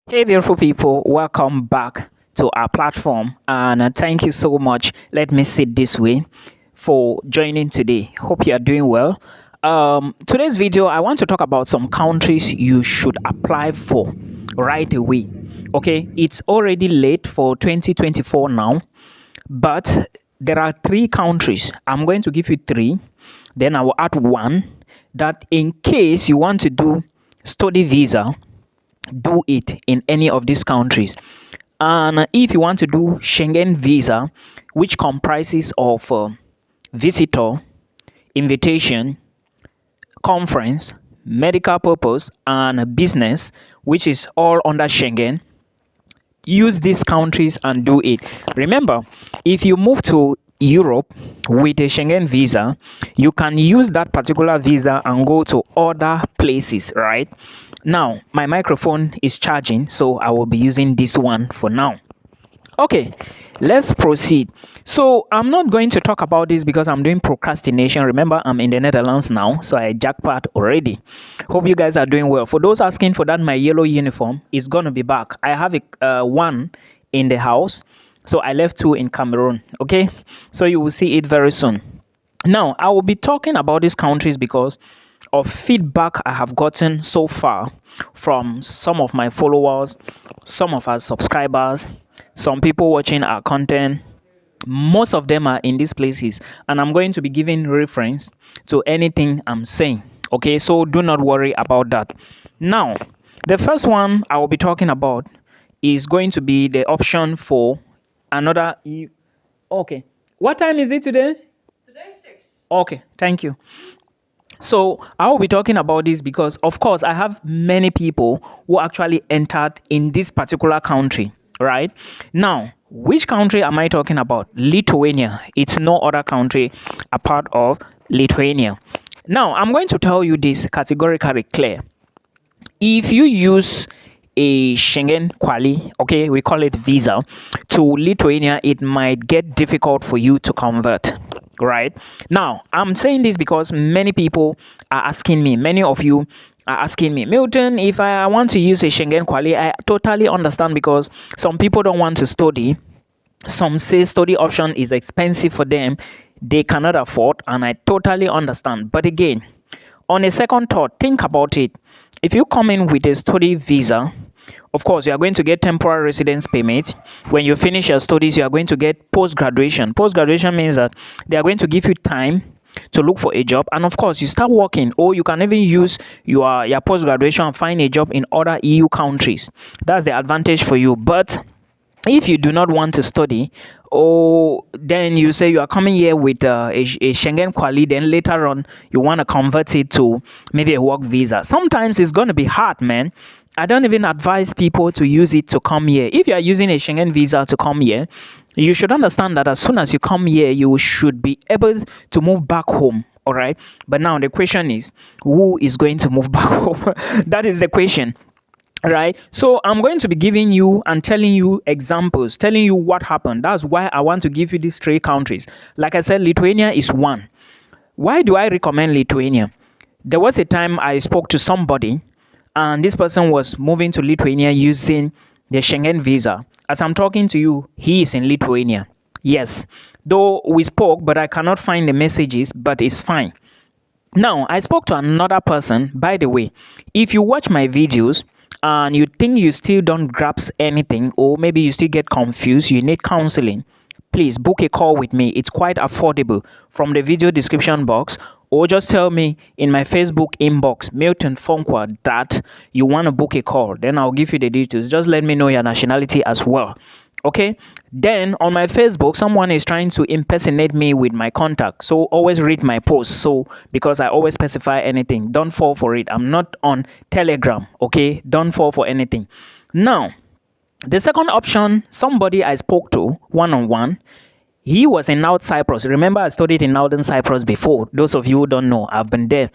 Hey, beautiful people, welcome back to our platform. And thank you so much. Let me sit this way for joining today. Hope you are doing well. Today's video, I want to talk about some countries you should apply for right away. Okay, it's already late for 2024 now, but there are three countries. I'm going to give you three, then I will add one that in case you want to do study visa, do it in any of these countries. And if you want to do Schengen visa, which comprises of visitor, invitation, conference, medical purpose, and business, which is all under Schengen, use these countries and do it. Remember, if you move to Europe with a Schengen visa, you can use that particular visa and go to other places, right? Now, my microphone is charging, so I will be using this one for now. Okay, let's proceed. So I'm not going to talk about this because I'm doing procrastination. Remember, I'm in the Netherlands now, so I jackpot already. Hope you guys are doing well. For those asking for that, my yellow uniform is gonna be back. I have one in the house, so I left two in Cameroon. Okay, so you will see it very soon. Now I will be talking about these countries because of feedback I have gotten so far from some of my followers, some of our subscribers, some people watching our content. Most of them are in these places, and I'm going to be giving reference to anything I'm saying. Okay, so do not worry about that. Now, the first one I will be talking about is going to be the option for another. Okay, what time is it today? Today 6. Okay, thank you. So I will be talking about this because, of course, I have many people who actually entered in this particular country, right? Now, which country am I talking about? Lithuania. It's no other country apart of Lithuania. Now, I'm going to tell you this categorically clear. If you use a Schengen quali, okay, we call it visa, to Lithuania, it might get difficult for you to convert. Right now, I'm saying this because many people are asking me, many of you are asking me, Milton, if I want to use a Schengen quali, I totally understand because some people don't want to study. Some say study option is expensive for them, they cannot afford, and I totally understand. But again, on a second thought, think about it. If you come in with a study visa, of course, you are going to get temporary residence permit. When you finish your studies, you are going to get post-graduation. Post-graduation means that they are going to give you time to look for a job. And of course, you start working, or you can even use your post-graduation and find a job in other EU countries. That's the advantage for you. But if you do not want to study, or then you say you are coming here with a Schengen quali, then later on you want to convert it to maybe a work visa. Sometimes it's going to be hard, man. I don't even advise people to use it to come here. If you are using a Schengen visa to come here, you should understand that as soon as you come here, you should be able to move back home. All right. But now the question is, who is going to move back home? That is the question. Right, so I'm going to be giving you and telling you examples, telling you what happened. That's why I want to give you these three countries. Like I said, Lithuania is one. Why do I recommend Lithuania? There was a time I spoke to somebody, and this person was moving to Lithuania using the Schengen visa. As I'm talking to you, he is in Lithuania. Yes, though we spoke, but I cannot find the messages, but it's fine. Now, I spoke to another person. By the way, if you watch my videos and you think you still don't grasp anything, or maybe you still get confused, you need counseling, please book a call with me. It's quite affordable from the video description box, or just tell me in my Facebook inbox, Milton Fonkwa, that you want to book a call. Then I'll give you the details. Just let me know your nationality as well. Okay, then on my Facebook, someone is trying to impersonate me with my contact, so always read my posts. So because I always specify anything, don't fall for it. I'm not on Telegram. Okay, don't fall for anything. Now, the second option, somebody I spoke to one-on-one, he was in North Cyprus. Remember, I studied in Northern Cyprus before. Those of you who don't know, I've been there.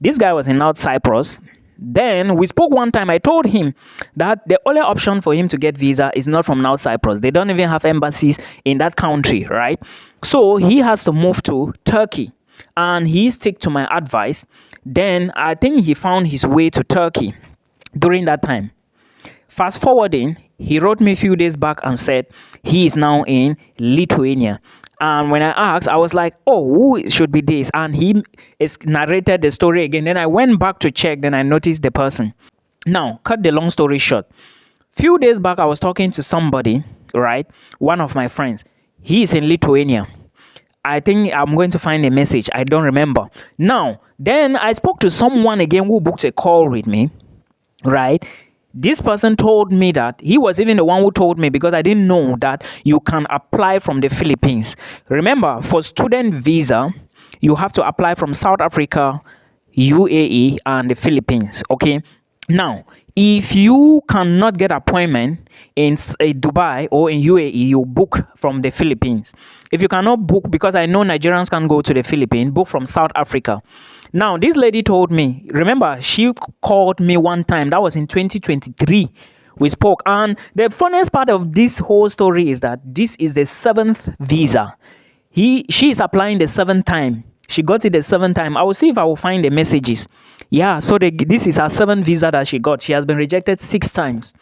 This guy was in North Cyprus. Then we spoke one time. I told him that the only option for him to get visa is not from North Cyprus. They don't even have embassies in that country, right? So he has to move to Turkey, and he stick to my advice. Then I think he found his way to Turkey during that time. Fast forwarding, he wrote me a few days back and said he is now in Lithuania. And when I asked, I was like, oh, who should be this? And he narrated the story again. Then I went back to check, then I noticed the person. Now, cut the long story short. Few days back, I was talking to somebody, right? One of my friends. He is in Lithuania. I think I'm going to find a message. I don't remember. Now, then I spoke to someone again who booked a call with me, right? This person told me that he was even the one who told me, because I didn't know that you can apply from the Philippines. Remember, for student visa, you have to apply from South Africa, UAE, and the Philippines. Okay. Now, if you cannot get appointment in Dubai or in UAE, you book from the Philippines. If you cannot book, because I know Nigerians can go to the Philippines, book from South Africa. Now, this lady told me, remember, she called me one time. That was in 2023. We spoke. And the funniest part of this whole story is that this is the 7th visa. She is applying the 7th time. She got it the 7th time. I will see if I will find the messages. Yeah, so this is her 7th visa that she got. She has been rejected 6 times.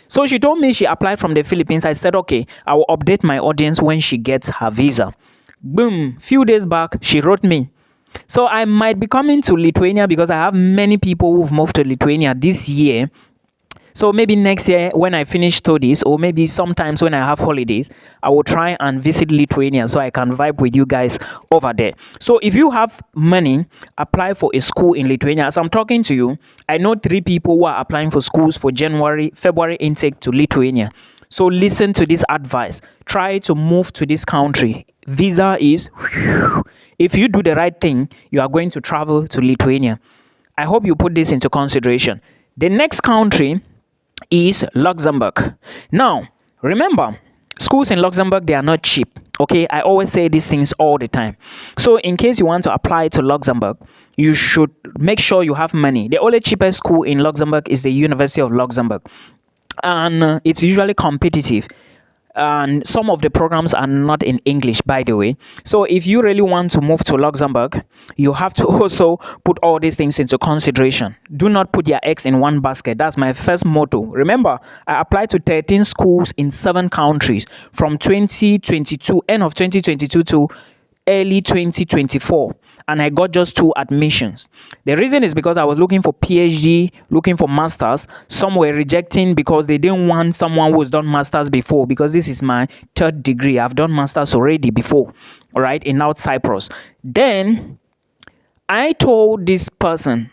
So she told me she applied from the Philippines. I said, okay, I will update my audience when she gets her visa. Boom. Few days back, she wrote me. So I might be coming to Lithuania because I have many people who've moved to Lithuania this year. So maybe next year when I finish studies, or maybe sometimes when I have holidays, I will try and visit Lithuania so I can vibe with you guys over there. So if you have money, apply for a school in Lithuania. As I'm talking to you, I know 3 people who are applying for schools for February intake to Lithuania. So listen to this advice. Try to move to this country. Visa is, if you do the right thing, you are going to travel to Lithuania. I hope you put this into consideration. The next country is Luxembourg. Now, remember, schools in Luxembourg, they are not cheap. Okay, I always say these things all the time. So in case you want to apply to Luxembourg, you should make sure you have money. The only cheapest school in Luxembourg is the University of Luxembourg. And it's usually competitive. And some of the programs are not in English, by the way. So if you really want to move to Luxembourg, you have to also put all these things into consideration. Do not put your eggs in one basket. That's my first motto. Remember, I applied to 13 schools in 7 countries from 2022, end of 2022 to early 2024, and I got just 2 admissions. The reason is because I was looking for PhD, looking for masters. Some were rejecting because they didn't want someone who's done masters before, because this is my 3rd degree. I've done masters already before, right, in North Cyprus. Then I told this person,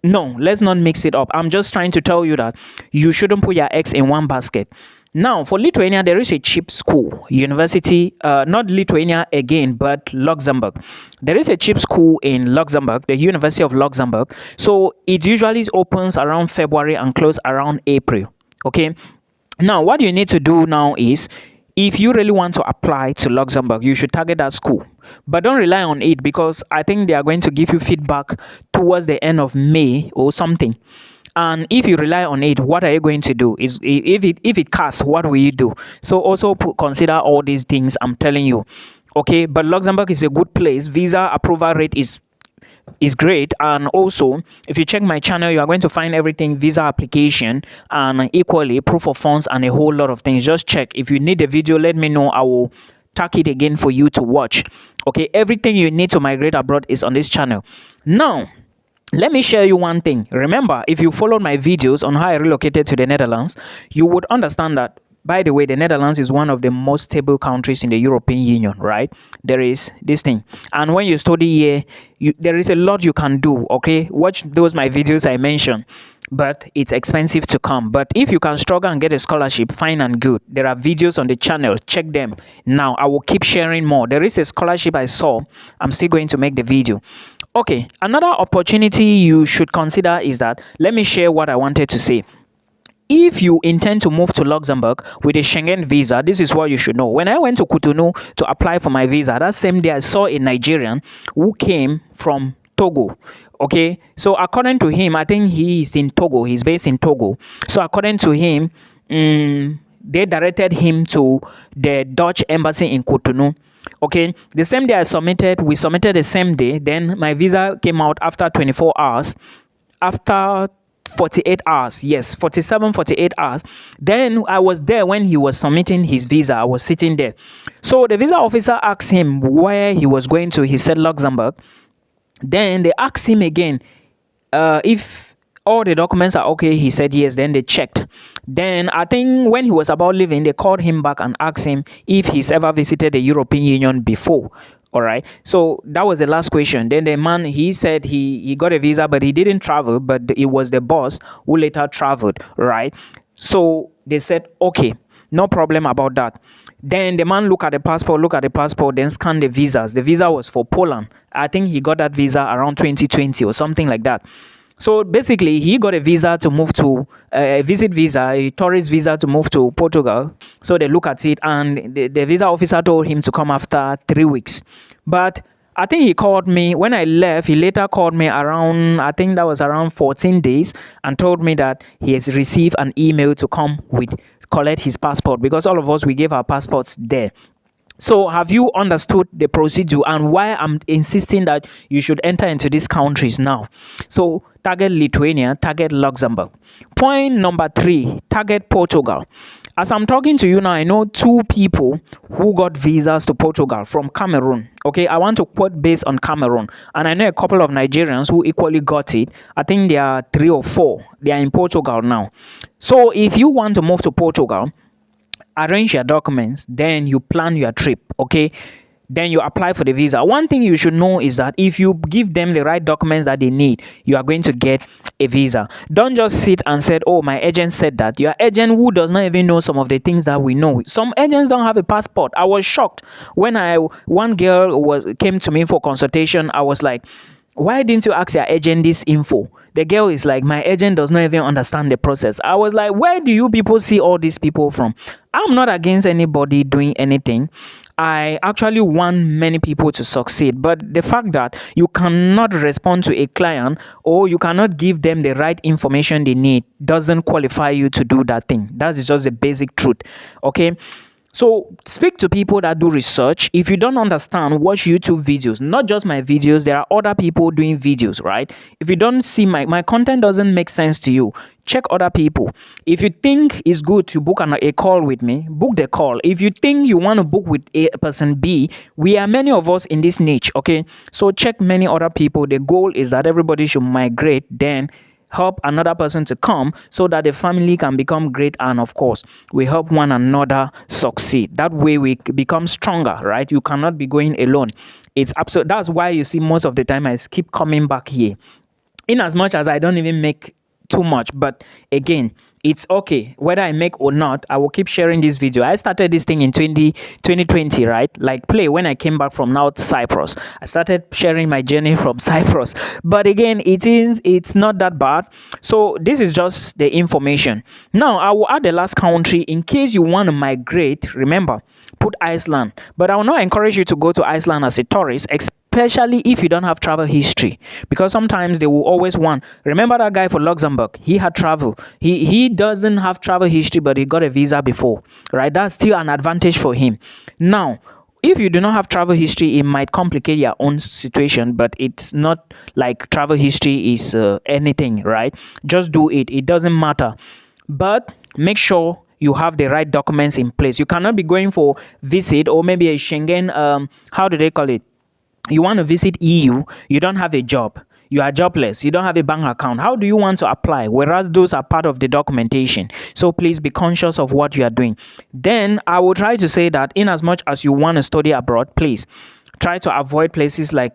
no, let's not mix it up. I'm just trying to tell you that you shouldn't put your eggs in one basket. Now, for Lithuania, there is a cheap school, university, not Lithuania again, but Luxembourg. There is a cheap school in Luxembourg, the University of Luxembourg. So it usually opens around February and closes around April. Okay. Now, what you need to do now is, if you really want to apply to Luxembourg, you should target that school. But don't rely on it, because I think they are going to give you feedback towards the end of May or something. And if you rely on it, what are you going to do? Is if it casts, what will you do? So also consider all these things I'm telling you. Okay, but Luxembourg is a good place. Visa approval rate is great. And also, if you check my channel, you are going to find everything: visa application, and equally proof of funds, and a whole lot of things. Just check. If you need a video, let me know. I will tag it again for you to watch. Okay, everything you need to migrate abroad is on this channel. Now, let me share you one thing. Remember, if you followed my videos on how I relocated to the Netherlands, you would understand that, by the way, the Netherlands is one of the most stable countries in the European Union, right? There is this thing. And when you study here, there is a lot you can do, okay? Watch my videos I mentioned. But it's expensive to come. But if you can struggle and get a scholarship, fine and good. There are videos on the channel. Check them. Now, I will keep sharing more. There is a scholarship I saw. I'm still going to make the video. Okay, another opportunity you should consider is that, let me share what I wanted to say. If you intend to move to Luxembourg with a Schengen visa, this is what you should know. When I went to Cotonou to apply for my visa, that same day I saw a Nigerian who came from Togo. Okay, so according to him, I think he is in Togo. He's based in Togo. So according to him, they directed him to the Dutch embassy in Cotonou. Okay, the same day we submitted the same day. Then my visa came out after 24 hours. After 48 hours. Yes, 47, 48 hours. Then I was there when he was submitting his visa. I was sitting there. So the visa officer asked him where he was going to. He said Luxembourg. Then they asked him again if all the documents are okay. He said yes. Then they checked. Then I think when he was about leaving, they called him back and asked him if he's ever visited the European Union before. All right. So that was the last question. Then the man, he said he got a visa, but he didn't travel. But it was the boss who later traveled. Right. So they said, okay, no problem about that. Then the man look at the passport, then scan the visas. The visa was for Poland. I think he got that visa around 2020 or something like that. So basically, he got a visa to move to a visit visa, a tourist visa to move to Portugal. So they look at it, and the visa officer told him to come after 3 weeks. But I think he called me when I left. He later called me around, I think that was around 14 days, and told me that he has received an email to come with collect his passport, because all of us, we gave our passports there. So have you understood the procedure and why I'm insisting that you should enter into these countries now? So target Lithuania, target Luxembourg. Point number 3, target Portugal. As I'm talking to you now, I know 2 people who got visas to Portugal from Cameroon. Okay, I want to quote based on Cameroon. And I know a couple of Nigerians who equally got it. I think there are 3 or 4. They are in Portugal now. So if you want to move to Portugal, arrange your documents, then you plan your trip. Okay, then you apply for the visa. One thing you should know is that if you give them the right documents that they need, you are going to get a visa. Don't just sit and say, oh, my agent said that. Your agent who does not even know some of the things that we know. Some agents don't have a passport. I was shocked when one girl came to me for consultation. I was like, why didn't you ask your agent this info? The girl is like, my agent does not even understand the process. I was like, where do you people see all these people from? I'm not against anybody doing anything. I actually want many people to succeed, but the fact that you cannot respond to a client or you cannot give them the right information they need doesn't qualify you to do that thing. That is just the basic truth. Okay. So speak to people that do research. If you don't understand, watch YouTube videos, not just my videos. There are other people doing videos, right? If you don't see my content doesn't make sense to you, check other people. If you think it's good to book a call with me, book the call. If you think you want to book with a person B, we are many of us in this niche, okay? So check many other people. The goal is that everybody should migrate, then help another person to come so that the family can become great, and of course we help one another succeed. That way we become stronger, right? You cannot be going alone. It's absolute. That's why you see most of the time I keep coming back here, in as much as I don't even make too much. But again, it's okay whether I make or not. I will keep sharing this video. I started this thing in 2020, right? Like play when I came back from North Cyprus. I started sharing my journey from Cyprus. But again, it's not that bad. So this is just the information. Now I will add the last country in case you want to migrate. Remember, put Iceland. But I will not encourage you to go to Iceland as a tourist, especially if you don't have travel history, because sometimes they will always want. Remember that guy for Luxembourg, he had travel. He doesn't have travel history, but he got a visa before, right? That's still an advantage for him. Now if you do not have travel history, it might complicate your own situation, but it's not like travel history is anything, right? Just do it. It doesn't matter, but make sure you have the right documents in place. You cannot be going for visit or maybe a Schengen, how do they call it? You want to visit EU, you don't have a job, you are jobless, you don't have a bank account. How do you want to apply? Whereas those are part of the documentation. So please be conscious of what you are doing. Then I will try to say that in as much as you want to study abroad, please try to avoid places like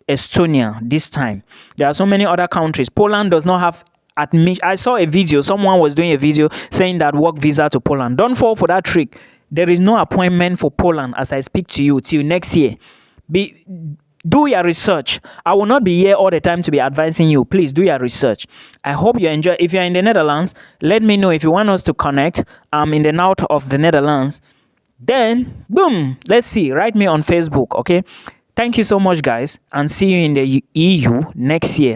Estonia this time. There are so many other countries. Poland does not have admission. I saw a video, someone was doing a video saying that work visa to Poland. Don't fall for that trick. There is no appointment for Poland as I speak to you till next year. Do your research. I will not be here all the time to be advising you. Please do your research. I hope you enjoy. If you're in the Netherlands, let me know if you want us to connect. I'm in the north of the Netherlands. Then, boom, let's see. Write me on Facebook, okay? Thank you so much, guys, and see you in the EU next year.